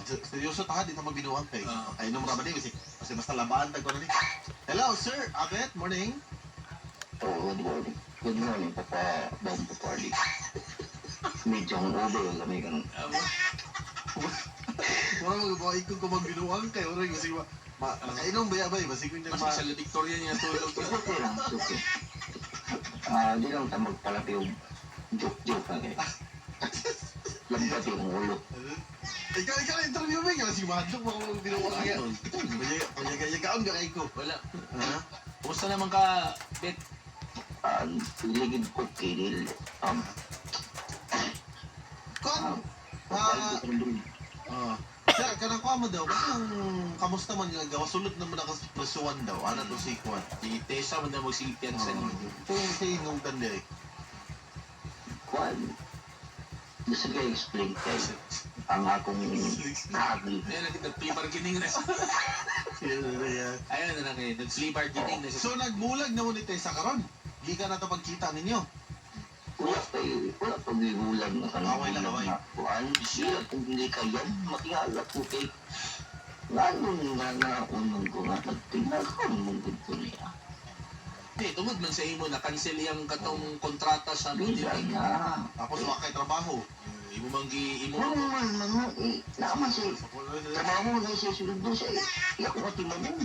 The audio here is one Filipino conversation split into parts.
Seryoso ta, di ta magbinuang kay. Ay, nung raman ni, kasi basta labaan tag ko na ni. Hello, sir. Abet, morning. Oh, good morning. Good morning, Papa Bang Papardi. Medyo ang over ang kami ganun. Mura mag-buhay ko kung magbinuang kay. Mura kasi makainom ba yabay? Basi ko yung Mas sa La Victoria niya tulog. Okay lang, okay. Di lang ta magpalaki yung joke-joke lang eh. Lambat yung ulo. Ikaw interview ba? Ikaw si Madlok mo kung magbinuang kaya. Panyagaon ka kay ko. Wala. Ha? Kumusta naman ka, Bet? Ligid ko kinil. Kon? Sir, kanang ko mo daw, kamusta man yung gawa? Sulod naman ako sa presuan daw. Ano to si Kwan? Si Tessa mo na magsilpian sa inyo. Ito yung sa inong tanda eh. Kwan. Gusto ko explain kay ang akong nahagli. Ayun, nag-flea bargaining na. Yan. Ayun na lang eh, nag-flea bargaining na siya. So nagbulag na mo ni Tessa karon. Di ka na ito pagkita ninyo. Wala pang igulan na Away lang, away. Kuan, siya kung hindi kayan, makihala ko kay lalo nga unang ko nga nagtingnan ko mong gusto niya. Hindi, tungod man sa imo na cancel yung katong kontrata sa Hindi Building. na. Tapos wakay trabaho. Imo manggi, imo Ano man mga naman siya. Trabaho na siya sulod doon siya. Iyak ko timanon.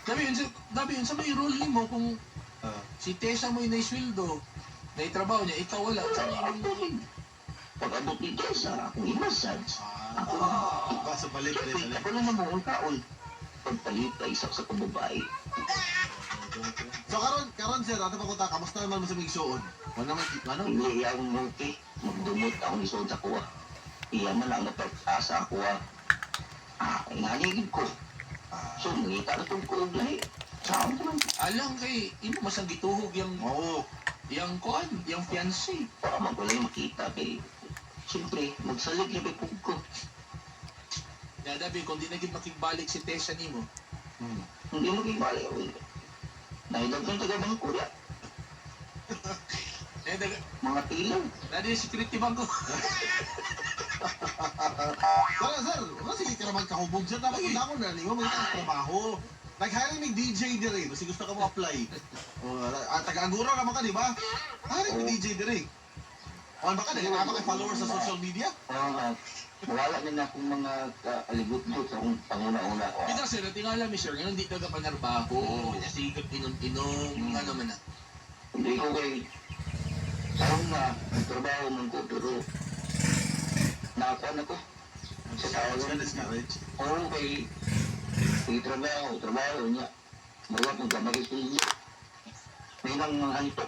Dabi yun sa may role nimo kung si Tessa mo yung naisweldo, naitrabaho niya, ikaw wala. Pag-abot ni Tessa, akong i-massage. Basta balik ka rin. Ako na naman taon. Pagpalit ay isa sa kababae. So karon sir, ato pa ko ta, kamusta naman mo sa mga suon? Wala naman, ano? Hindi akong multi. Magdumot akong isod sa kuha. Iya man ang napag-asa ako. Inhaligid ko. So, ngita na itong kuog lahi. Saan ko lang? Alang kay, imo masang gituhog yung, Oo. yung kuan, yung fiancé. Para magulay makita kay... Siyempre, magsalig na pipog ko. Dabi, kung di na gid makigbalik si Tessa nimo. Hindi magibali ako. Nahilag ng taga-bangko ya. Mga tilaw. Dadi security bangko. Pero sir, wala sige ka naman kahubog sir. Dapat kung ako na, mo mga trabaho. Nag-hiring may DJ dire, basta gusto ka mo apply. Taga-agura naman ka, di ba? Hiring may DJ dire. O, baka naghanap kay followers sa social media? Wala na akong mga aligot-got sa akong panguna-una ko. Kita sir, tingala mi sir, ngayon di ka panarbaho, sigat inom-inom, ano man na. Hindi ko kay... Parang na, nagtrabaho man ko, pero... Nakakuan ako. Sa tawag. Discourage. Oo, kay... Kay trabaho niya. Marwat ng gamagay sa inyo. May nang hantok.